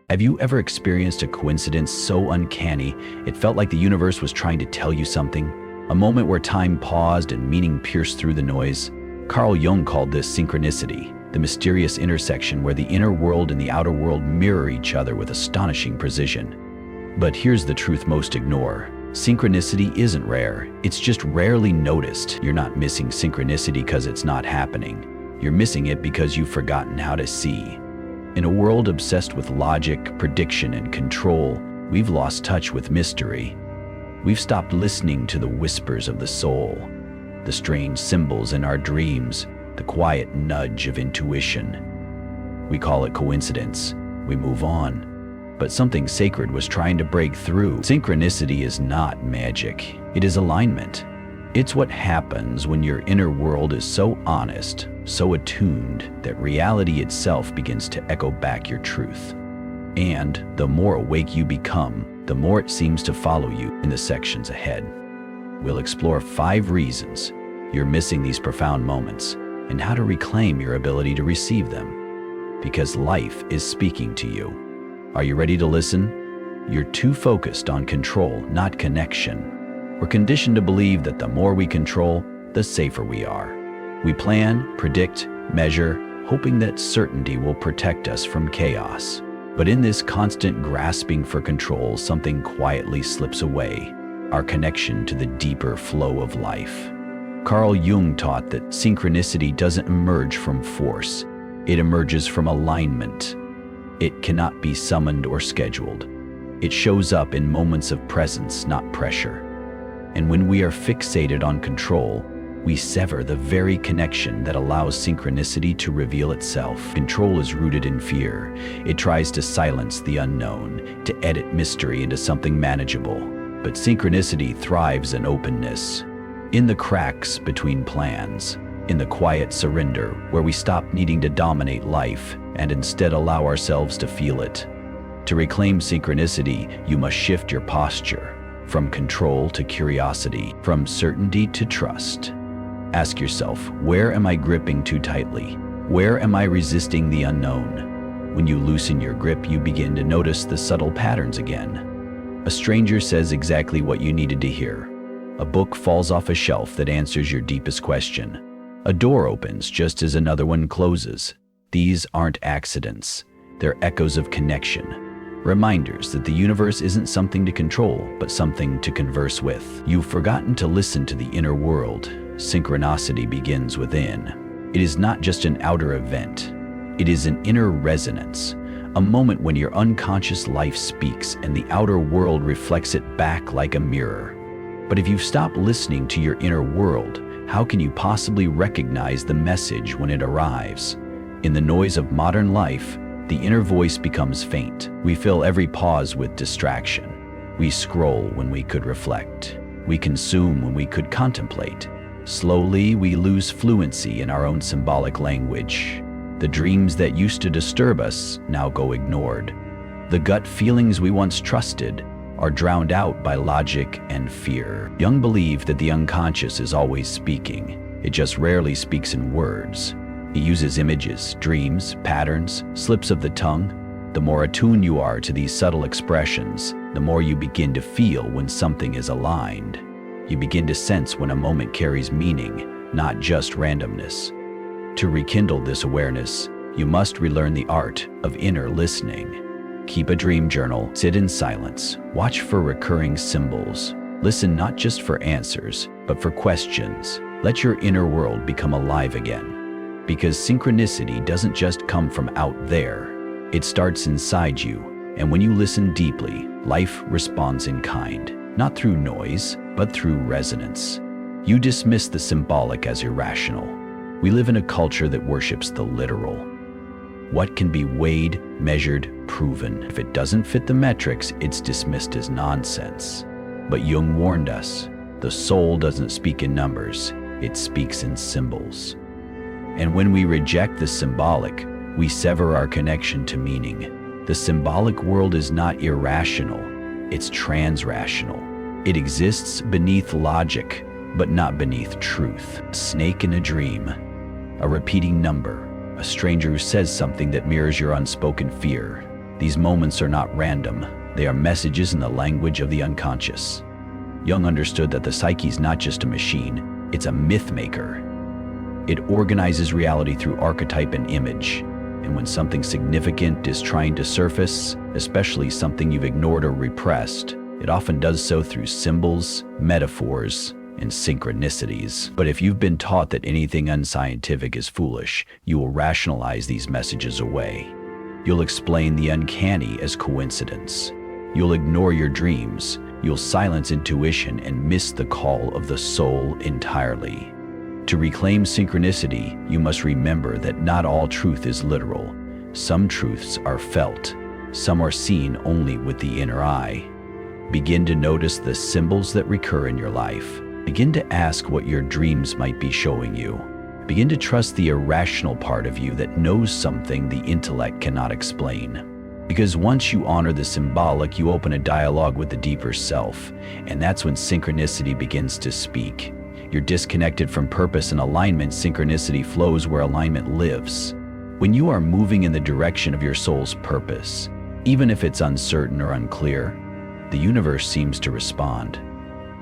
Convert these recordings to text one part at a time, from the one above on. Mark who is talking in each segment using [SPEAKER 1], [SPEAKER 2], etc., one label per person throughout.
[SPEAKER 1] Have you ever experienced a coincidence so uncanny it felt like the universe was trying to tell you something? A moment where time paused and meaning pierced through the noise? Carl Jung called this synchronicity, the mysterious intersection where the inner world and the outer world mirror each other with astonishing precision. But here's the truth most ignore. Synchronicity isn't rare, it's just rarely noticed. You're not missing synchronicity because it's not happening. You're missing it because you've forgotten how to see. In a world obsessed with logic, prediction, and control, we've lost touch with mystery. We've stopped listening to the whispers of the soul, the strange symbols in our dreams, the quiet nudge of intuition. We call it coincidence. We move on. But something sacred was trying to break through. Synchronicity is not magic. It is alignment. It's what happens when your inner world is so honest, so attuned, that reality itself begins to echo back your truth. And the more awake you become, the more it seems to follow you in the sections ahead. We'll explore 5 reasons you're missing these profound moments and how to reclaim your ability to receive them. Because life is speaking to you. Are you ready to listen? You're too focused on control, not connection. We're conditioned to believe that the more we control, the safer we are. We plan, predict, measure, hoping that certainty will protect us from chaos. But in this constant grasping for control, something quietly slips away, our connection to the deeper flow of life. Carl Jung taught that synchronicity doesn't emerge from force. It emerges from alignment. It cannot be summoned or scheduled. It shows up in moments of presence, not pressure. And when we are fixated on control, we sever the very connection that allows synchronicity to reveal itself. Control is rooted in fear. It tries to silence the unknown, to edit mystery into something manageable. But synchronicity thrives in openness, in the cracks between plans, in the quiet surrender where we stop needing to dominate life and instead allow ourselves to feel it. To reclaim synchronicity, you must shift your posture. From control to curiosity, from certainty to trust. Ask yourself, where am I gripping too tightly? Where am I resisting the unknown? When you loosen your grip, you begin to notice the subtle patterns again. A stranger says exactly what you needed to hear. A book falls off a shelf that answers your deepest question. A door opens just as another one closes. These aren't accidents. They're echoes of connection. Reminders that the universe isn't something to control, but something to converse with. You've forgotten to listen to the inner world. Synchronicity begins within. It is not just an outer event. It is an inner resonance, a moment when your unconscious life speaks and the outer world reflects it back like a mirror. But if you've stopped listening to your inner world, how can you possibly recognize the message when it arrives? In the noise of modern life, the inner voice becomes faint. We fill every pause with distraction. We scroll when we could reflect. We consume when we could contemplate. Slowly, we lose fluency in our own symbolic language. The dreams that used to disturb us now go ignored. The gut feelings we once trusted are drowned out by logic and fear. Jung believed that the unconscious is always speaking. It just rarely speaks in words. It uses images, dreams, patterns, slips of the tongue. The more attuned you are to these subtle expressions, the more you begin to feel when something is aligned. You begin to sense when a moment carries meaning, not just randomness. To rekindle this awareness, you must relearn the art of inner listening. Keep a dream journal, sit in silence, watch for recurring symbols. Listen not just for answers, but for questions. Let your inner world become alive again. Because synchronicity doesn't just come from out there. It starts inside you, and when you listen deeply, life responds in kind, not through noise, but through resonance. You dismiss the symbolic as irrational. We live in a culture that worships the literal. What can be weighed, measured, proven? If it doesn't fit the metrics, it's dismissed as nonsense. But Jung warned us, the soul doesn't speak in numbers, it speaks in symbols. And when we reject the symbolic, we sever our connection to meaning. The symbolic world is not irrational, it's transrational. It exists beneath logic, but not beneath truth. A snake in a dream, a repeating number, a stranger who says something that mirrors your unspoken fear. These moments are not random. They are messages in the language of the unconscious. Jung understood that the psyche is not just a machine, it's a myth maker. It organizes reality through archetype and image. And when something significant is trying to surface, especially something you've ignored or repressed, it often does so through symbols, metaphors, and synchronicities. But if you've been taught that anything unscientific is foolish, you will rationalize these messages away. You'll explain the uncanny as coincidence. You'll ignore your dreams. You'll silence intuition and miss the call of the soul entirely. To reclaim synchronicity, you must remember that not all truth is literal. Some truths are felt. Some are seen only with the inner eye. Begin to notice the symbols that recur in your life. Begin to ask what your dreams might be showing you. Begin to trust the irrational part of you that knows something the intellect cannot explain. Because once you honor the symbolic, you open a dialogue with the deeper self, and that's when synchronicity begins to speak. You're disconnected from purpose and alignment. Synchronicity flows where alignment lives. When you are moving in the direction of your soul's purpose, even if it's uncertain or unclear, the universe seems to respond.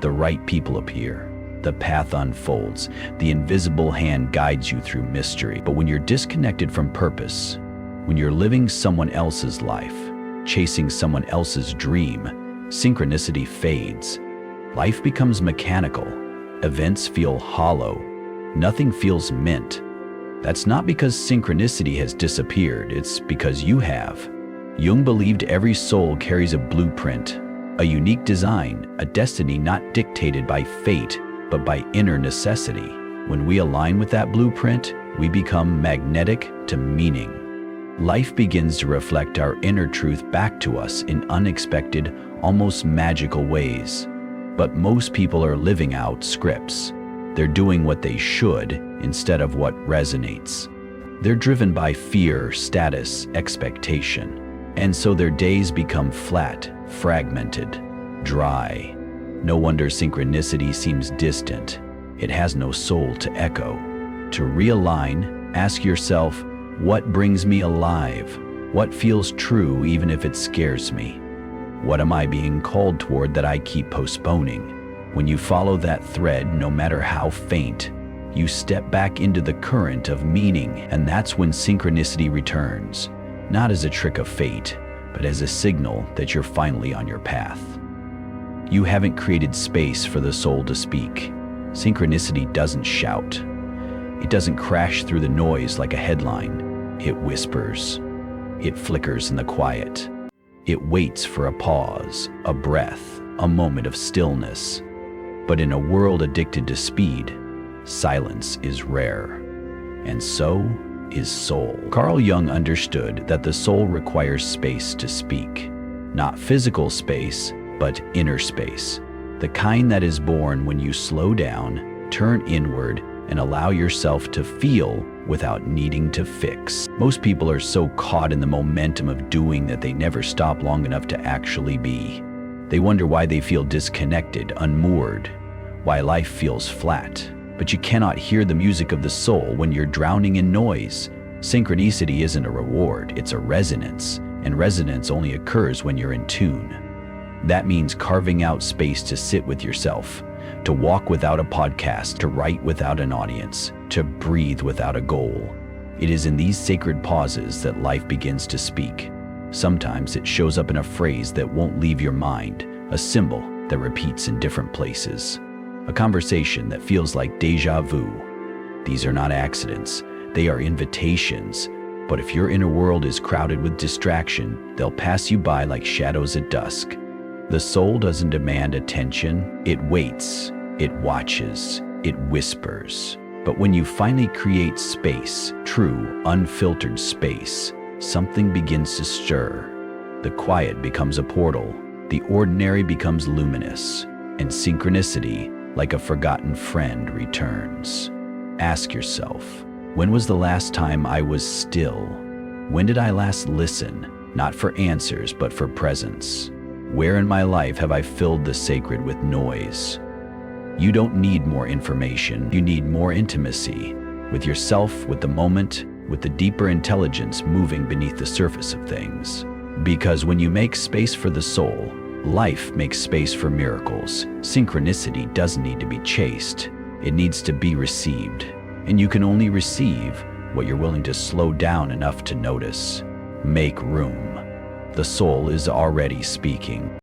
[SPEAKER 1] The right people appear. The path unfolds. The invisible hand guides you through mystery. But when you're disconnected from purpose, when you're living someone else's life, chasing someone else's dream, synchronicity fades. Life becomes mechanical. Events feel hollow. Nothing feels meant. That's not because synchronicity has disappeared, it's because you have. Jung believed every soul carries a blueprint, a unique design, a destiny not dictated by fate, but by inner necessity. When we align with that blueprint, we become magnetic to meaning. Life begins to reflect our inner truth back to us in unexpected, almost magical ways. But most people are living out scripts. They're doing what they should instead of what resonates. They're driven by fear, status, expectation. And so their days become flat, fragmented, dry. No wonder synchronicity seems distant. It has no soul to echo. To realign, ask yourself, what brings me alive? What feels true even if it scares me? What am I being called toward that I keep postponing? When you follow that thread, no matter how faint, you step back into the current of meaning, and that's when synchronicity returns, not as a trick of fate, but as a signal that you're finally on your path. You haven't created space for the soul to speak. Synchronicity doesn't shout. It doesn't crash through the noise like a headline. It whispers. It flickers in the quiet. It waits for a pause, a breath, a moment of stillness. But in a world addicted to speed, silence is rare. And so is soul. Carl Jung understood that the soul requires space to speak. Not physical space, but inner space. The kind that is born when you slow down, turn inward, and allow yourself to feel without needing to fix. Most people are so caught in the momentum of doing that they never stop long enough to actually be. They wonder why they feel disconnected, unmoored, why life feels flat. But you cannot hear the music of the soul when you're drowning in noise. Synchronicity isn't a reward, it's a resonance, and resonance only occurs when you're in tune. That means carving out space to sit with yourself, to walk without a podcast, to write without an audience, to breathe without a goal. It is in these sacred pauses that life begins to speak. Sometimes it shows up in a phrase that won't leave your mind, a symbol that repeats in different places, a conversation that feels like déjà vu. These are not accidents, they are invitations. But if your inner world is crowded with distraction, they'll pass you by like shadows at dusk. The soul doesn't demand attention, it waits, it watches, it whispers. But when you finally create space, true, unfiltered space, something begins to stir. The quiet becomes a portal, the ordinary becomes luminous, and synchronicity, like a forgotten friend, returns. Ask yourself, when was the last time I was still? When did I last listen, not for answers, but for presence? Where in my life have I filled the sacred with noise? You don't need more information, you need more intimacy with yourself, with the moment, with the deeper intelligence moving beneath the surface of things. Because when you make space for the soul, life makes space for miracles. Synchronicity doesn't need to be chased. It needs to be received. And you can only receive what you're willing to slow down enough to notice. Make room. The soul is already speaking.